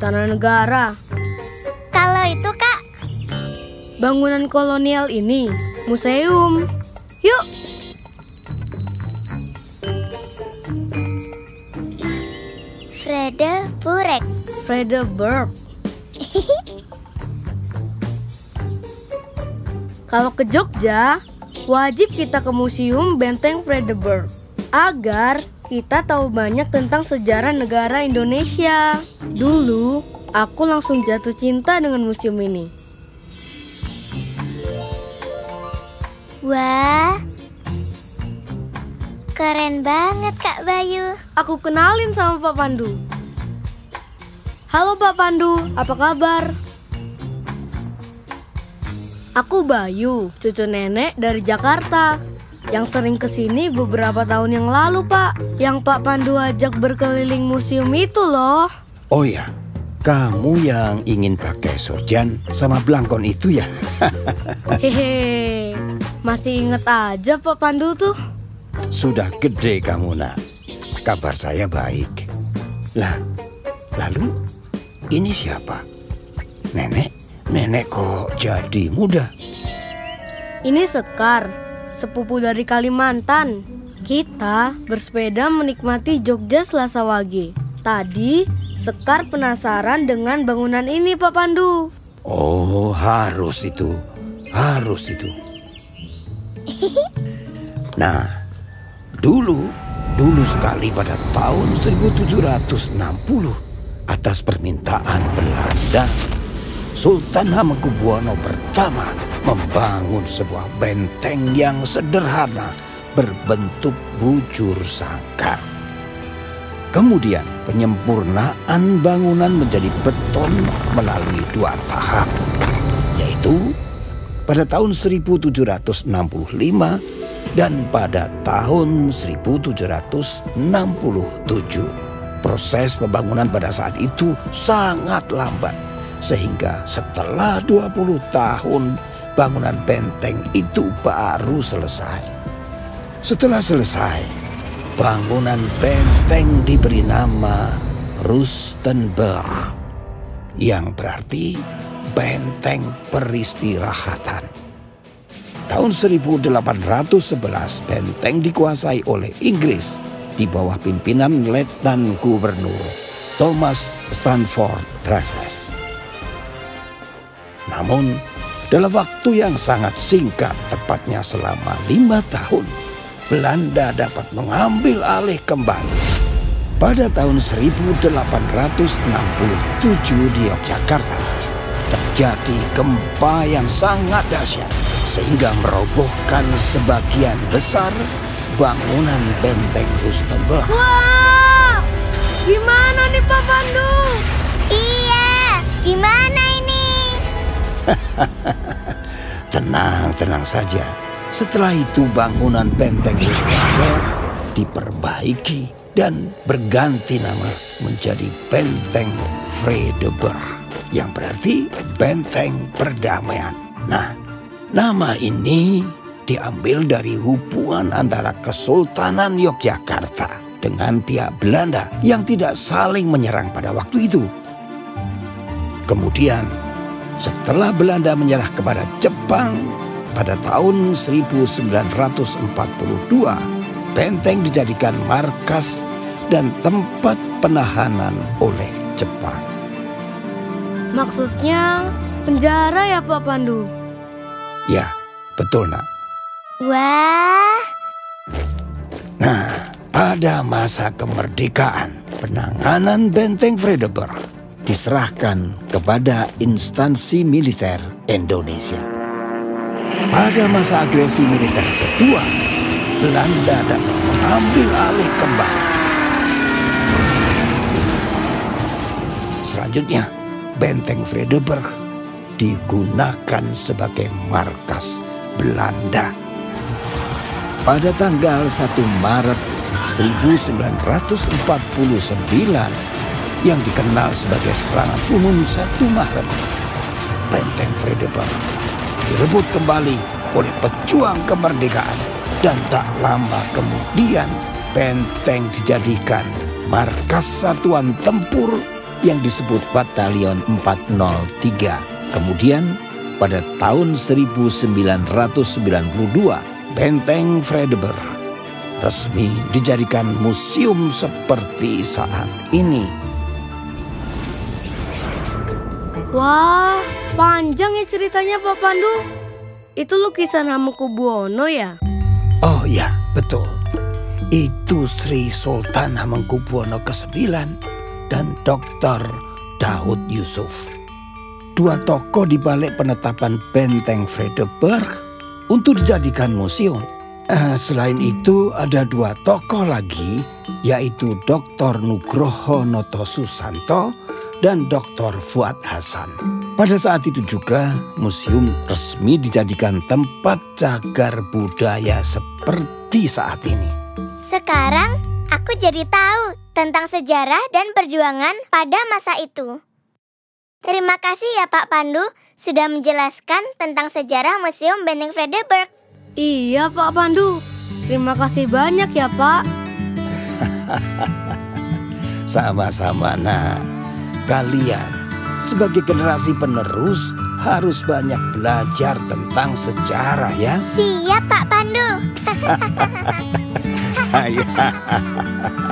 Istana Negara. Kalau itu, Kak? Bangunan kolonial ini museum. Yuk! Vredeburg. Vredeburg. Kalau ke Jogja, wajib kita ke Museum Benteng Vredeburg agar kita tahu banyak tentang sejarah negara Indonesia. Dulu, aku langsung jatuh cinta dengan museum ini. Wah, keren banget Kak Bayu. Aku kenalin sama Pak Pandu. Halo Pak Pandu, apa kabar? Aku Bayu, cucu nenek dari Jakarta yang sering kesini beberapa tahun yang lalu, Pak. Yang Pak Pandu ajak berkeliling museum itu loh. Oh ya, kamu yang ingin pakai sorjan sama belangkon itu ya? Hehe, masih inget aja Pak Pandu tuh. Sudah gede kamu, Nak. Kabar saya baik. Lah, lalu ini siapa? Nenek? Nenek kok jadi muda? Ini Sekar, sepupu dari Kalimantan. Kita bersepeda menikmati Jogja Selasa Wage. Tadi Sekar penasaran dengan bangunan ini Pak Pandu. Oh, harus itu. Nah, dulu sekali pada tahun 1760 atas permintaan Belanda, Sultan Hamengkubuwono pertama membangun sebuah benteng yang sederhana berbentuk bujur sangkar. Kemudian penyempurnaan bangunan menjadi beton melalui 2 tahap, yaitu pada tahun 1765 dan pada tahun 1767. Proses pembangunan pada saat itu sangat lambat, sehingga setelah 20 tahun bangunan benteng itu baru selesai. Setelah selesai, bangunan benteng diberi nama Rustenburg, yang berarti benteng peristirahatan. Tahun 1811 benteng dikuasai oleh Inggris di bawah pimpinan Letnan Gubernur Thomas Stanford Raffles. Namun, dalam waktu yang sangat singkat, tepatnya selama 5 tahun, Belanda dapat mengambil alih kembali. Pada tahun 1867 di Yogyakarta, terjadi gempa yang sangat dahsyat, sehingga merobohkan sebagian besar bangunan benteng Rustenburg. Wah, gimana nih Pak Pandu? Iya, gimana ini? Tenang saja. Setelah itu bangunan benteng Rustenburg diperbaiki dan berganti nama menjadi Benteng Vredeburg, yang berarti benteng perdamaian. Nah, nama ini diambil dari hubungan antara Kesultanan Yogyakarta dengan pihak Belanda yang tidak saling menyerang pada waktu itu. Kemudian, setelah Belanda menyerah kepada Jepang pada tahun 1942, benteng dijadikan markas dan tempat penahanan oleh Jepang. Maksudnya penjara ya Pak Pandu? Ya, betul Nak. Wah. Nah, pada masa kemerdekaan, penanganan benteng Vredeburg diserahkan kepada instansi militer Indonesia. Pada masa agresi militer kedua, Belanda dapat mengambil alih kembali. Selanjutnya, benteng Vredeburg digunakan sebagai markas Belanda. Pada tanggal 1 Maret 1949 yang dikenal sebagai serangan umum 1 Maret, benteng Vredeburg direbut kembali oleh pejuang kemerdekaan, dan tak lama kemudian benteng dijadikan markas satuan tempur yang disebut Batalion 403. Kemudian pada tahun 1992, Benteng Frederberg resmi dijadikan museum seperti saat ini. Wah, panjang ya ceritanya Pak Pandu. Itu lukisan Hamengkubuwono ya? Oh ya, betul. Itu Sri Sultan Hamengkubuwono ke-9 dan Dr. Daud Yusuf. Dua tokoh di balik penetapan Benteng Frederberg untuk dijadikan museum. Selain itu ada dua tokoh lagi, yaitu Dr. Nugroho Noto Susanto dan Dr. Fuad Hasan. Pada saat itu juga museum resmi dijadikan tempat cagar budaya seperti saat ini. Sekarang aku jadi tahu tentang sejarah dan perjuangan pada masa itu. Terima kasih ya Pak Pandu sudah menjelaskan tentang sejarah Museum Benteng Frederberg. Iya Pak Pandu, terima kasih banyak ya Pak. Sama-sama nak. Kalian sebagai generasi penerus harus banyak belajar tentang sejarah ya. Siap Pak Pandu. Hahaha.